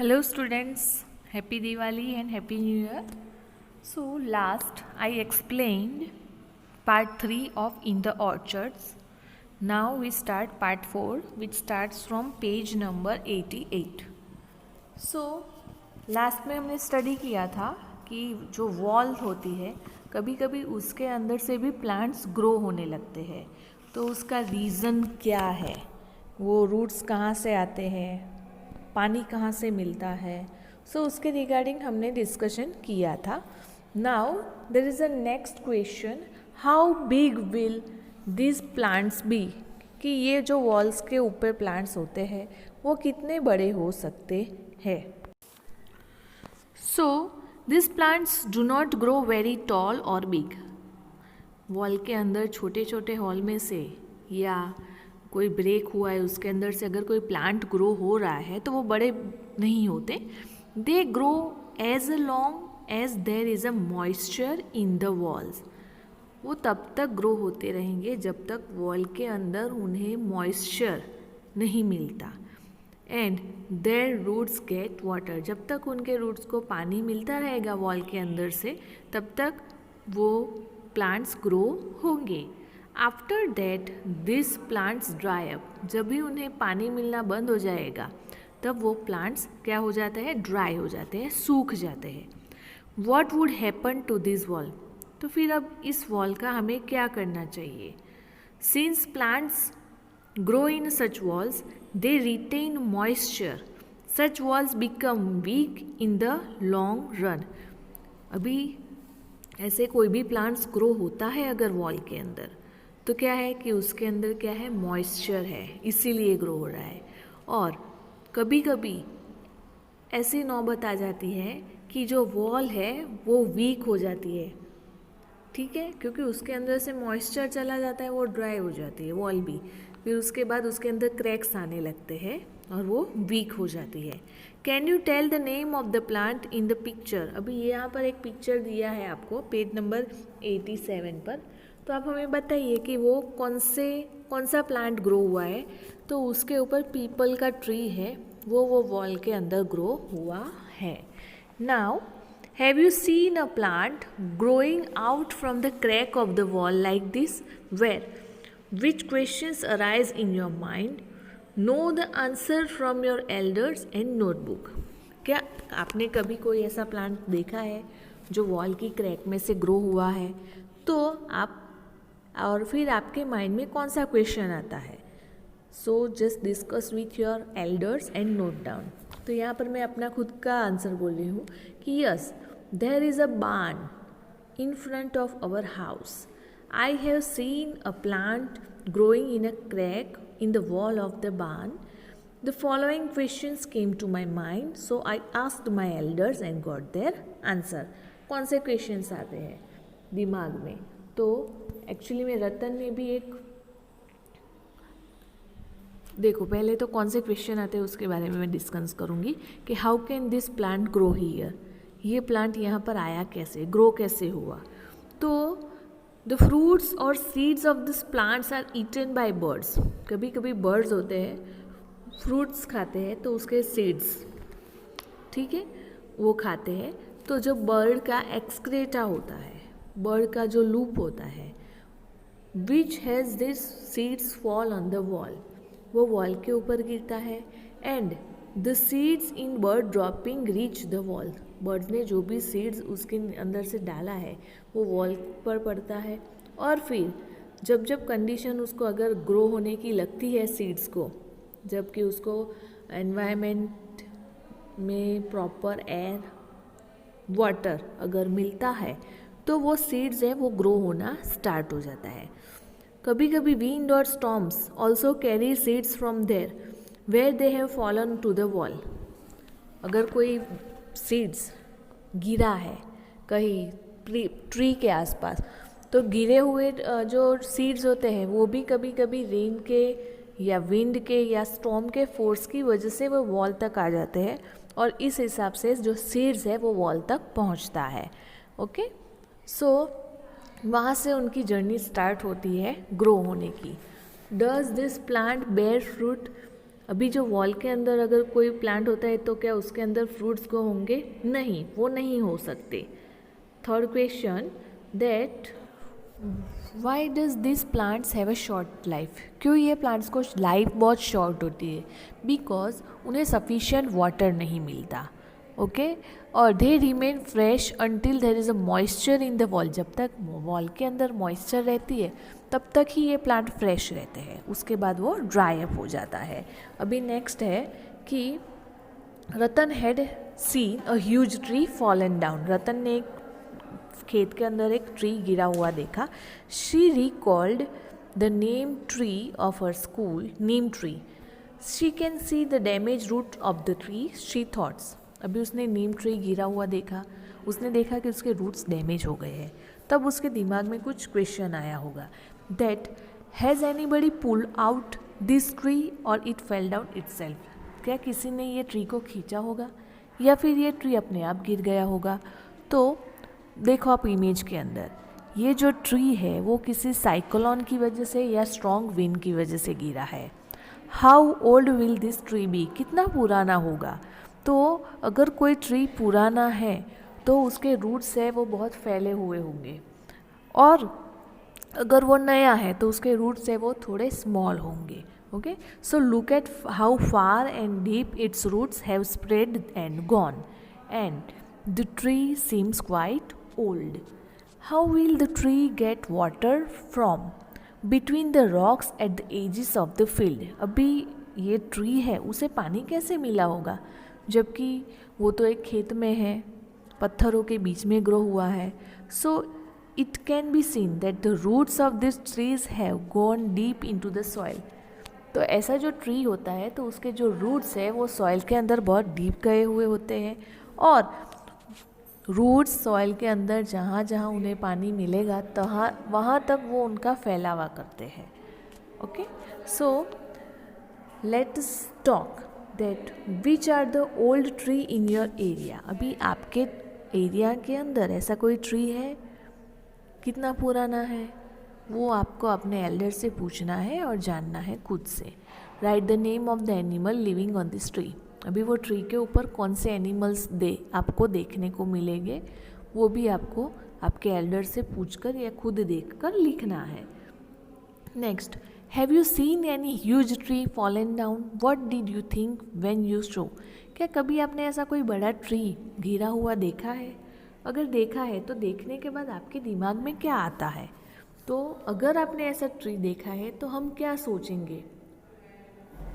Hello students, happy Diwali and happy New Year. So last I explained part 3 of In the Orchards. Now we start part 4 which starts from page number 88. So last में हमने study किया था कि जो wall होती है कभी कभी उसके अंदर से भी प्लांट्स ग्रो होने लगते हैं, तो उसका रीज़न क्या है, वो रूट्स कहाँ से आते हैं, पानी कहाँ से मिलता है, सो उसके रिगार्डिंग हमने डिस्कशन किया था. Now there is a next question, how big will this plants be, कि ये जो वॉल्स के ऊपर प्लांट्स होते हैं वो कितने बड़े हो सकते हैं. So this plants do not grow very tall और बिग. वॉल के अंदर छोटे छोटे हॉल में से या कोई ब्रेक हुआ है उसके अंदर से अगर कोई प्लांट ग्रो हो रहा है तो वो बड़े नहीं होते. They grow as long as there is a moisture in the walls. वो तब तक ग्रो होते रहेंगे जब तक वॉल के अंदर उन्हें मॉइस्चर नहीं मिलता. And their roots get water, जब तक उनके रूट्स को पानी मिलता रहेगा वॉल के अंदर से तब तक वो प्लांट्स ग्रो होंगे. After that this plants dry up, जब भी उन्हें पानी मिलना बंद हो जाएगा तब वो प्लांट्स क्या हो जाते हैं, ड्राई हो जाते हैं, सूख जाते हैं. What would happen to this wall, तो फिर अब इस वॉल का हमें क्या करना चाहिए. Since plants grow in such walls, they retain moisture. Such walls become weak in the long run. अभी ऐसे कोई भी प्लांट्स ग्रो होता है अगर वॉल के अंदर, तो क्या है कि उसके अंदर क्या है, मॉइस्चर है, इसीलिए ग्रो हो रहा है. और कभी कभी ऐसी नौबत आ जाती है कि जो वॉल है वो वीक हो जाती है, ठीक है, क्योंकि उसके अंदर से मॉइस्चर चला जाता है, वो ड्राई हो जाती है वॉल भी. फिर उसके बाद उसके अंदर क्रैक्स आने लगते हैं और वो वीक हो जाती है. Can you tell the name of the plant in the picture. अभी ये यहाँ पर एक पिक्चर दिया है आपको पेज नंबर 87 पर, तो आप हमें बताइए कि वो कौन सा प्लांट ग्रो हुआ है. तो उसके ऊपर पीपल का ट्री है, वो वॉल के अंदर ग्रो हुआ है. Now have you seen a plant growing out from the crack of the wall like this? Where? Which questions arise in your mind? Know the answer from your elders and notebook. क्या आपने कभी कोई ऐसा plant देखा है जो wall की crack में से ग्रो हुआ है, तो आप और फिर आपके माइंड में कौन सा क्वेश्चन आता है. So just discuss with your elders and note down. तो यहाँ पर मैं अपना खुद का आंसर बोल रही हूँ कि yes, there is a barn in front of our house. I have seen a plant growing in a crack in the wall of the barn. The following questions came to my mind, so I asked my elders and got their answer. कौन से questions आते हैं दिमाग में, तो actually में रतन ने भी एक, देखो पहले तो कौन से क्वेश्चन आते हैं उसके बारे में मैं डिस्कस करूँगी कि how can this plant grow here, ये प्लांट यहाँ पर आया कैसे, ग्रो कैसे हुआ. तो द फ्रूट्स और seeds of this plants are eaten by birds. कभी कभी बर्ड्स होते हैं, फ्रूट्स खाते हैं तो उसके सीड्स, ठीक है, वो खाते हैं. तो जो बर्ड का एक्सक्रेटा होता है, बर्ड का जो लूप होता है, which has this seeds fall on the wall, वो वॉल के ऊपर गिरता है. And the seeds in bird dropping reach the wall, birds ने जो भी सीड्स उसके अंदर से डाला है वो वॉल पर पड़ता है. और फिर जब जब कंडीशन उसको अगर ग्रो होने की लगती है सीड्स को, जबकि उसको एनवायरनमेंट में प्रॉपर एयर वाटर अगर मिलता है तो वो सीड्स है वो ग्रो होना स्टार्ट हो जाता है. कभी कभी विंड और storms also carry seeds from there where they have fallen to the wall. अगर कोई सीड्स गिरा है कहीं ट्री के आसपास, तो गिरे हुए जो सीड्स होते हैं वो भी कभी कभी रेन के या विंड के या स्टॉर्म के फोर्स की वजह से वो वॉल तक आ जाते हैं और इस हिसाब से जो सीड्स है वो वॉल तक पहुंचता है. ओके, सो वहाँ से उनकी जर्नी स्टार्ट होती है ग्रो होने की. Does this plant bear fruit, अभी जो वॉल के अंदर अगर कोई प्लांट होता है तो क्या उसके अंदर फ्रूट्स ग्रो होंगे? नहीं, वो नहीं हो सकते। Third question, that why does this plants have a short life? क्यों ये प्लांट्स को लाइफ बहुत शॉर्ट होती है? बिकॉज उन्हें सफिशिएंट वाटर नहीं मिलता, ओके। और they remain fresh until there is a moisture in the wall. जब तक वॉल के अंदर मॉइस्चर रहती है तब तक ही ये प्लांट फ्रेश रहते हैं, उसके बाद वो ड्राई अप हो जाता है। अभी नेक्स्ट है कि Ratan had seen a huge tree fallen down. Ratan ने एक खेत के अंदर एक ट्री गिरा हुआ देखा। She recalled the name tree of her school, neem tree. She can see the damage root of the tree, she thoughts. अभी उसने नीम ट्री गिरा हुआ देखा, उसने देखा कि उसके रूट्स डैमेज हो गए हैं, तब उसके दिमाग में कुछ क्वेश्चन आया होगा, that has anybody pulled out this tree और इट फेल डाउन इटसेल्फ। क्या किसी ने ये ट्री को खींचा होगा या फिर ये ट्री अपने आप गिर गया होगा? तो देखो आप इमेज के अंदर, ये जो ट्री है वो किसी साइक्लोन की वजह से या स्ट्रॉन्ग विंड की वजह से गिरा है। How old will this tree be? कितना पुराना होगा? तो अगर कोई ट्री पुराना है तो उसके रूट्स है वो बहुत फैले हुए होंगे, और अगर वो नया है तो उसके रूट्स है वो थोड़े स्मॉल होंगे, okay. So look at how far and deep its roots have spread and gone, and the tree seems quite old. How will the tree get water from between the rocks at the edges of the field? अभी ये tree है उसे पानी कैसे मिला होगा, जबकि वो तो एक खेत में है, पत्थरों के बीच में ग्रो हुआ है। So it can be seen that the roots of these trees have gone deep into the soil. तो ऐसा जो ट्री होता है तो उसके जो रूट्स है वो सॉइल के अंदर बहुत डीप गए हुए होते हैं, और रूट्स सॉइल के अंदर जहाँ जहाँ उन्हें पानी मिलेगा वहाँ तक वो उनका फैलावा करते हैं, okay. So let's talk that which are the old tree in your area. अभी आपके एरिया के अंदर ऐसा कोई ट्री है, कितना पुराना है, वो आपको अपने एल्डर से पूछना है और जानना है खुद से। Right the name of the animal living on this tree. अभी वो ट्री के ऊपर कौन से एनिमल्स आपको देखने को मिलेंगे वो भी आपको आपके एल्डर से पूछकर या खुद देखकर लिखना है। Next, have you seen any huge tree fallen down? What did you think when you so? क्या कभी आपने ऐसा कोई बड़ा ट्री गिरा हुआ देखा है? अगर देखा है तो देखने के बाद आपके दिमाग में क्या आता है? तो अगर आपने ऐसा ट्री देखा है तो हम क्या सोचेंगे?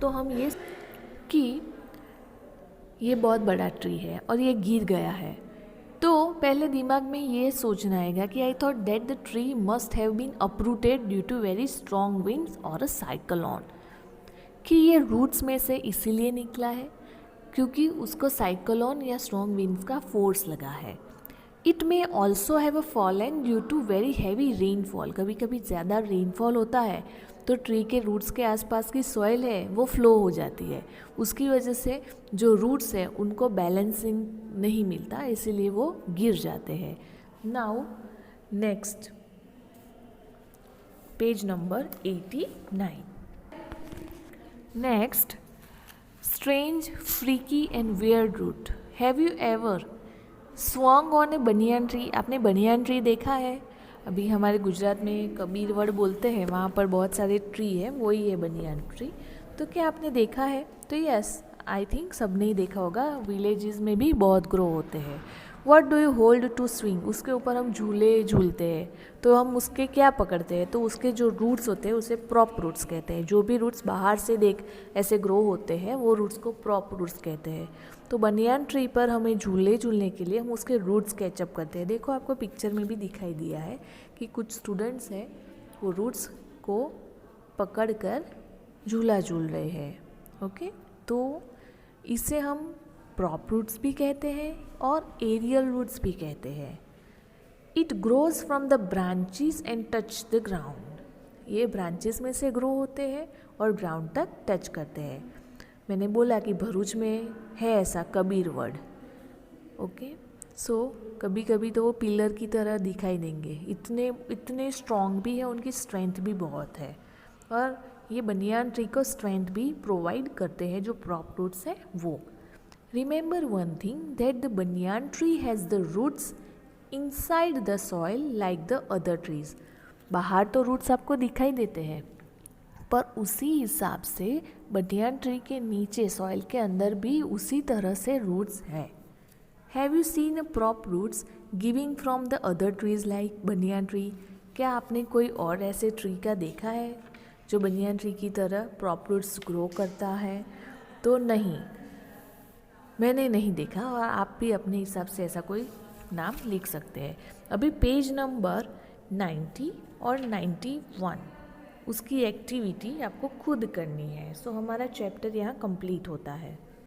तो हम ये बहुत बड़ा ट्री है और ये गिर गया है, तो पहले दिमाग में ये सोचना आएगा कि I thought that the tree must have been uprooted due to very strong winds और अ साइक्लोन। कि ये रूट्स में से इसीलिए निकला है क्योंकि उसको साइक्लोन या स्ट्रॉन्ग विंड्स का फोर्स लगा है। It may also have a fallen due to very heavy rainfall. कभी कभी ज़्यादा रेनफॉल होता है तो ट्री के रूट्स के आसपास की सॉइल है वो फ्लो हो जाती है, उसकी वजह से जो रूट्स है उनको बैलेंसिंग नहीं मिलता, इसीलिए वो गिर जाते हैं। Now next page number 89। Next, strange freaky and weird root. Have you ever swung on a banyan tree? आपने बनियान ट्री देखा है? अभी हमारे गुजरात में कबीर वड़ बोलते हैं, वहाँ पर बहुत सारे ट्री है, वही है बनियान ट्री। तो क्या आपने देखा है? तो यस, आई थिंक सब ने ही देखा होगा, विलेजेस में भी बहुत ग्रो होते हैं। What do you hold to swing? उसके ऊपर हम झूले झूलते हैं, तो हम उसके क्या पकड़ते हैं? तो उसके जो रूट्स होते हैं उसे प्रॉप रूट्स कहते हैं। जो भी रूट्स बाहर से ऐसे ग्रो होते हैं वो रूट्स को प्रॉप रूट्स कहते हैं। तो बनियान ट्री पर हमें झूले झूलने के लिए हम उसके रूट्स कैचअप करते हैं। देखो आपको पिक्चर में भी दिखाई दिया है कि कुछ स्टूडेंट्स हैं वो रूट्स को पकड़कर झूला झूल रहे हैं, ओके। तो इसे हम प्रॉप रूट्स भी कहते हैं और एरियल रूट्स भी कहते हैं। It grows from the branches and touch the ground. ये ब्रांचेस में से ग्रो होते हैं और ग्राउंड तक टच करते हैं। मैंने बोला कि भरूच में है ऐसा कबीर वड़, ओके। सो कभी कभी तो वो पिलर की तरह दिखाई देंगे, इतने स्ट्रॉन्ग भी है, उनकी स्ट्रेंथ भी बहुत है। और ये बनियान ट्री को स्ट्रेंथ भी प्रोवाइड करते हैं, जो प्रॉप रूट्स है वो। Remember one thing that the banyan tree has the roots inside the soil like the other trees. बाहर तो रूट्स आपको दिखाई देते हैं, पर उसी हिसाब से बनियान ट्री के नीचे सॉइल के अंदर भी उसी तरह से रूट्स हैं। Have you seen a prop roots giving from the other trees like banyan tree? क्या आपने कोई और ऐसे ट्री का देखा है जो बनियान ट्री की तरह प्रॉप रूट्स ग्रो करता है? तो नहीं, मैंने नहीं देखा, और आप भी अपने हिसाब से ऐसा कोई नाम लिख सकते हैं। अभी पेज नंबर 90 और 91 उसकी एक्टिविटी आपको खुद करनी है। सो हमारा चैप्टर यहाँ कंप्लीट होता है।